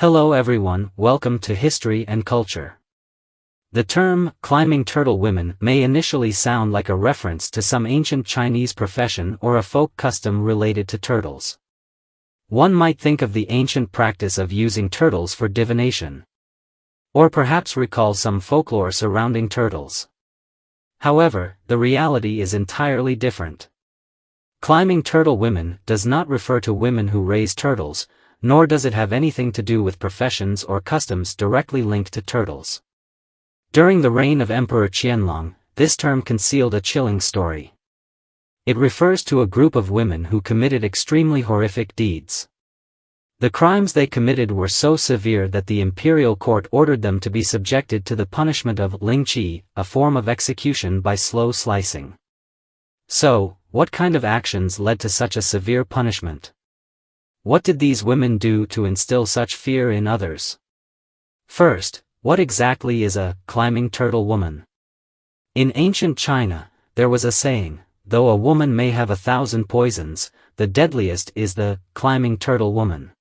Hello everyone, welcome to History and Culture. The term, climbing turtle women, may initially sound like a reference to some ancient Chinese profession or a folk custom related to turtles. One might think of the ancient practice of using turtles for divination. Or perhaps recall some folklore surrounding turtles. However, the reality is entirely different. Climbing turtle women does not refer to women who raise turtles, nor does it have anything to do with professions or customs directly linked to turtles. During the reign of Emperor Qianlong, this term concealed a chilling story. It refers to a group of women who committed extremely horrific deeds. The crimes they committed were so severe that the imperial court ordered them to be subjected to the punishment of lingchi, a form of execution by slow slicing. So, what kind of actions led to such a severe punishment? What did these women do to instill such fear in others? First, what exactly is a climbing turtle woman? In ancient China, there was a saying, though a woman may have 1,000 poisons, the deadliest is the climbing turtle woman.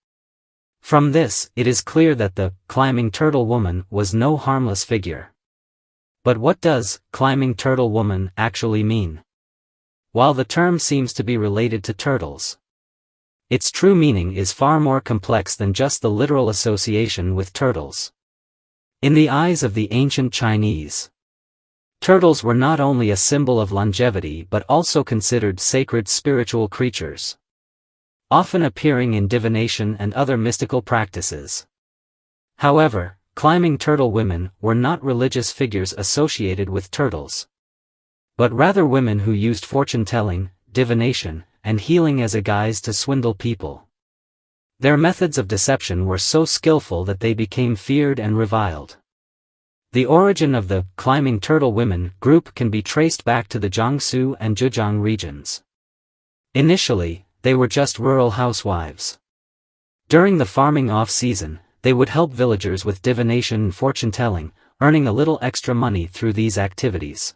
From this, it is clear that the climbing turtle woman was no harmless figure. But what does climbing turtle woman actually mean? While the term seems to be related to turtles, its true meaning is far more complex than just the literal association with turtles. In the eyes of the ancient Chinese, turtles were not only a symbol of longevity but also considered sacred spiritual creatures, often appearing in divination and other mystical practices. However, climbing turtle women were not religious figures associated with turtles, but rather women who used fortune-telling, divination, and healing as a guise to swindle people. Their methods of deception were so skillful that they became feared and reviled. The origin of the climbing turtle women group can be traced back to the Jiangsu and Zhejiang regions. Initially, they were just rural housewives. During the farming off-season, they would help villagers with divination and fortune-telling, earning a little extra money through these activities.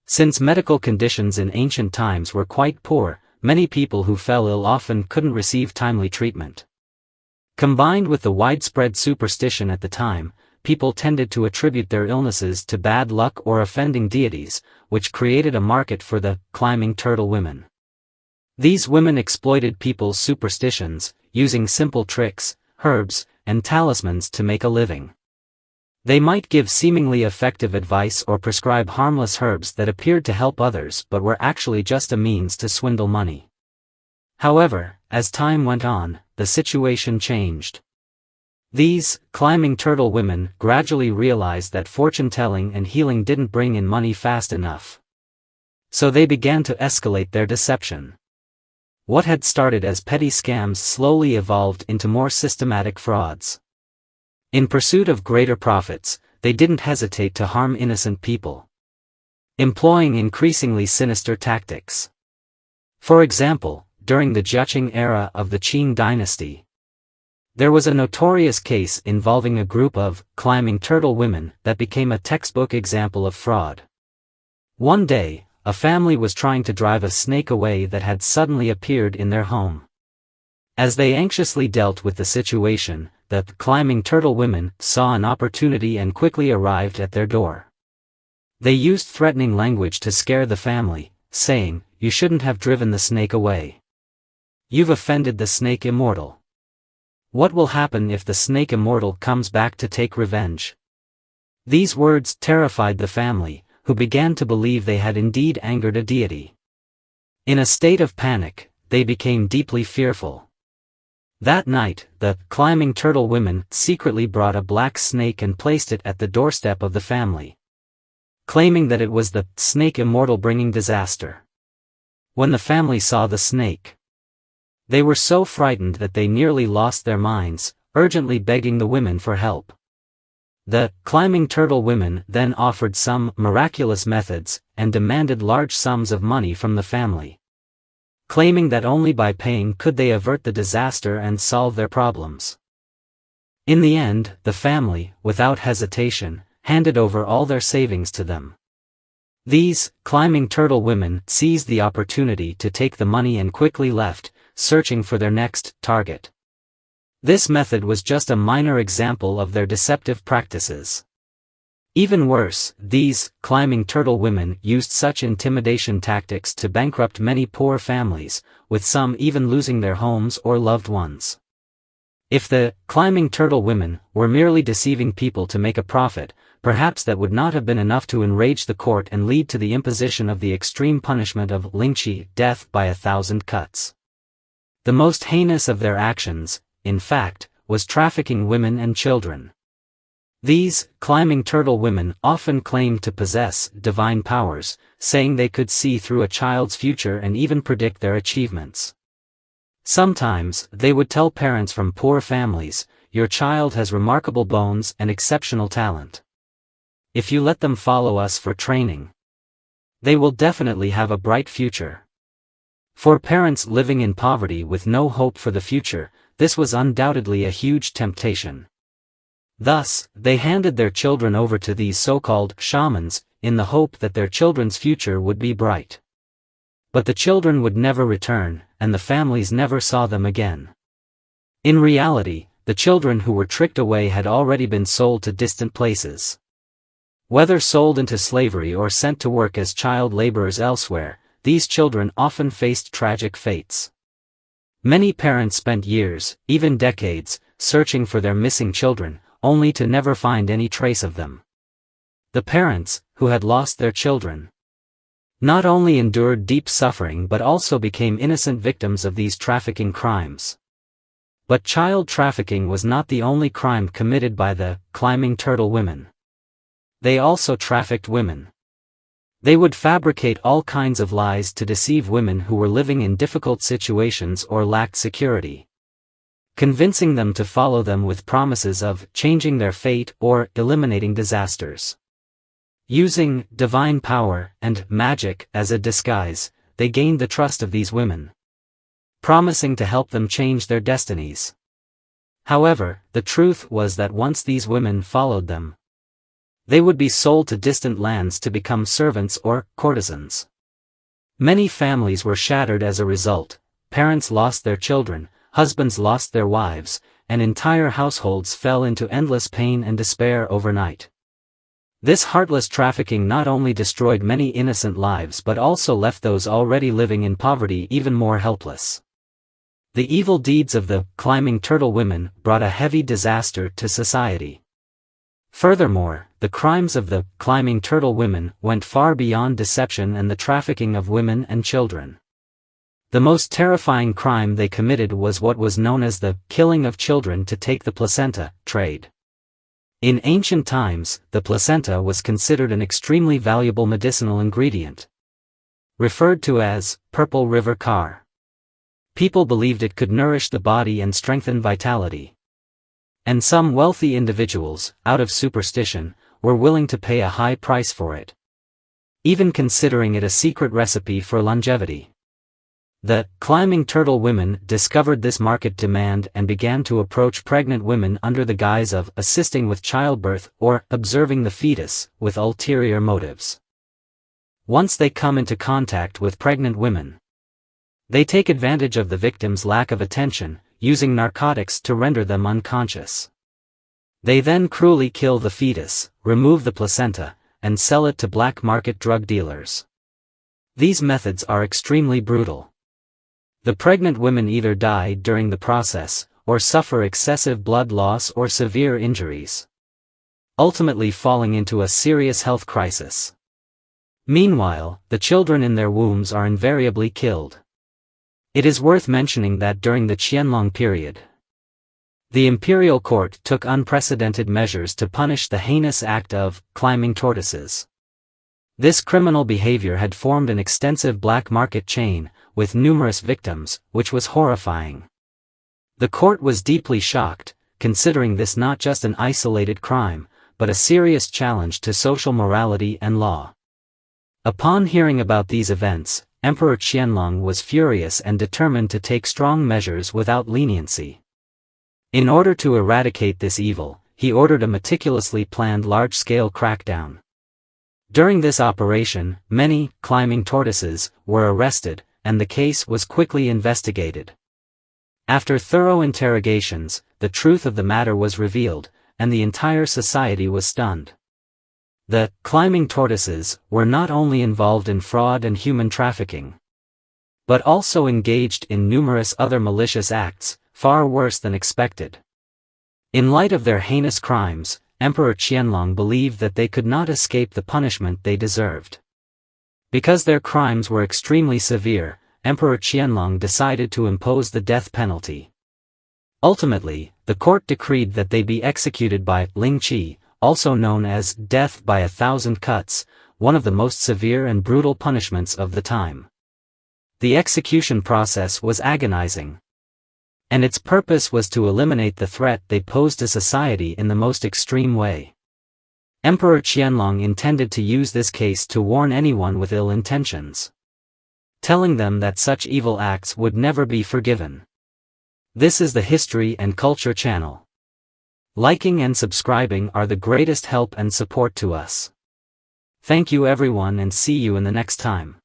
Since medical conditions in ancient times were quite poor, many people who fell ill often couldn't receive timely treatment. Combined with the widespread superstition at the time, people tended to attribute their illnesses to bad luck or offending deities, which created a market for the climbing turtle women. These women exploited people's superstitions, using simple tricks, herbs, and talismans to make a living. They might give seemingly effective advice or prescribe harmless herbs that appeared to help others but were actually just a means to swindle money. However, as time went on, the situation changed. These climbing turtle women gradually realized that fortune-telling and healing didn't bring in money fast enough. So they began to escalate their deception. What had started as petty scams slowly evolved into more systematic frauds. In pursuit of greater profits, they didn't hesitate to harm innocent people, employing increasingly sinister tactics. For example, during the Zetian era of the Qing dynasty, there was a notorious case involving a group of climbing turtle women that became a textbook example of fraud. One day, a family was trying to drive a snake away that had suddenly appeared in their home. As they anxiously dealt with the situation, the climbing turtle women saw an opportunity and quickly arrived at their door. They used threatening language to scare the family, saying, "You shouldn't have driven the snake away. You've offended the snake immortal. What will happen if the snake immortal comes back to take revenge?" These words terrified the family, who began to believe they had indeed angered a deity. In a state of panic, they became deeply fearful. That night, the climbing turtle women secretly brought a black snake and placed it at the doorstep of the family, claiming that it was the snake immortal bringing disaster. When the family saw the snake, they were so frightened that they nearly lost their minds, urgently begging the women for help. The climbing turtle women then offered some miraculous methods and demanded large sums of money from the family, claiming that only by paying could they avert the disaster and solve their problems. In the end, the family, without hesitation, handed over all their savings to them. These climbing turtle women seized the opportunity to take the money and quickly left, searching for their next target. This method was just a minor example of their deceptive practices. Even worse, these climbing turtle women used such intimidation tactics to bankrupt many poor families, with some even losing their homes or loved ones. If the climbing turtle women were merely deceiving people to make a profit, perhaps that would not have been enough to enrage the court and lead to the imposition of the extreme punishment of lingchi, death by 1,000 cuts. The most heinous of their actions, in fact, was trafficking women and children. These climbing turtle women often claimed to possess divine powers, saying they could see through a child's future and even predict their achievements. Sometimes, they would tell parents from poor families, "Your child has remarkable bones and exceptional talent. If you let them follow us for training, they will definitely have a bright future." For parents living in poverty with no hope for the future, this was undoubtedly a huge temptation. Thus, they handed their children over to these so-called shamans, in the hope that their children's future would be bright. But the children would never return, and the families never saw them again. In reality, the children who were tricked away had already been sold to distant places. Whether sold into slavery or sent to work as child laborers elsewhere, these children often faced tragic fates. Many parents spent years, even decades, searching for their missing children, only to never find any trace of them. The parents, who had lost their children, not only endured deep suffering but also became innocent victims of these trafficking crimes. But child trafficking was not the only crime committed by the climbing turtle women. They also trafficked women. They would fabricate all kinds of lies to deceive women who were living in difficult situations or lacked security, convincing them to follow them with promises of changing their fate or eliminating disasters. Using divine power and magic as a disguise, they gained the trust of these women, promising to help them change their destinies. However, the truth was that once these women followed them, they would be sold to distant lands to become servants or courtesans. Many families were shattered as a result. Parents lost their children, husbands lost their wives, and entire households fell into endless pain and despair overnight. This heartless trafficking not only destroyed many innocent lives but also left those already living in poverty even more helpless. The evil deeds of the climbing turtle women brought a heavy disaster to society. Furthermore, the crimes of the climbing turtle women went far beyond deception and the trafficking of women and children. The most terrifying crime they committed was what was known as the killing of children to take the placenta trade. In ancient times, the placenta was considered an extremely valuable medicinal ingredient, referred to as purple river car. People believed it could nourish the body and strengthen vitality. And some wealthy individuals, out of superstition, were willing to pay a high price for it, even considering it a secret recipe for longevity. The climbing turtle women discovered this market demand and began to approach pregnant women under the guise of assisting with childbirth or observing the fetus, with ulterior motives. Once they come into contact with pregnant women, they take advantage of the victim's lack of attention, using narcotics to render them unconscious. They then cruelly kill the fetus, remove the placenta, and sell it to black market drug dealers. These methods are extremely brutal. The pregnant women either die during the process, or suffer excessive blood loss or severe injuries, ultimately falling into a serious health crisis. Meanwhile, the children in their wombs are invariably killed. It is worth mentioning that during the Qianlong period, the Imperial court took unprecedented measures to punish the heinous act of climbing tortoises. This criminal behavior had formed an extensive black market chain, with numerous victims, which was horrifying. The court was deeply shocked, considering this not just an isolated crime, but a serious challenge to social morality and law. Upon hearing about these events, Emperor Qianlong was furious and determined to take strong measures without leniency. In order to eradicate this evil, he ordered a meticulously planned large-scale crackdown. During this operation, many climbing tortoises were arrested, and the case was quickly investigated. After thorough interrogations, the truth of the matter was revealed, and the entire society was stunned. The climbing tortoises were not only involved in fraud and human trafficking, but also engaged in numerous other malicious acts, far worse than expected. In light of their heinous crimes, Emperor Qianlong believed that they could not escape the punishment they deserved. Because their crimes were extremely severe, Emperor Qianlong decided to impose the death penalty. Ultimately, the court decreed that they be executed by lingchi, also known as death by 1,000 cuts, one of the most severe and brutal punishments of the time. The execution process was agonizing, and its purpose was to eliminate the threat they posed to society in the most extreme way. Emperor Qianlong intended to use this case to warn anyone with ill intentions, telling them that such evil acts would never be forgiven. This is the History and Culture channel. Liking and subscribing are the greatest help and support to us. Thank you everyone, and see you in the next time.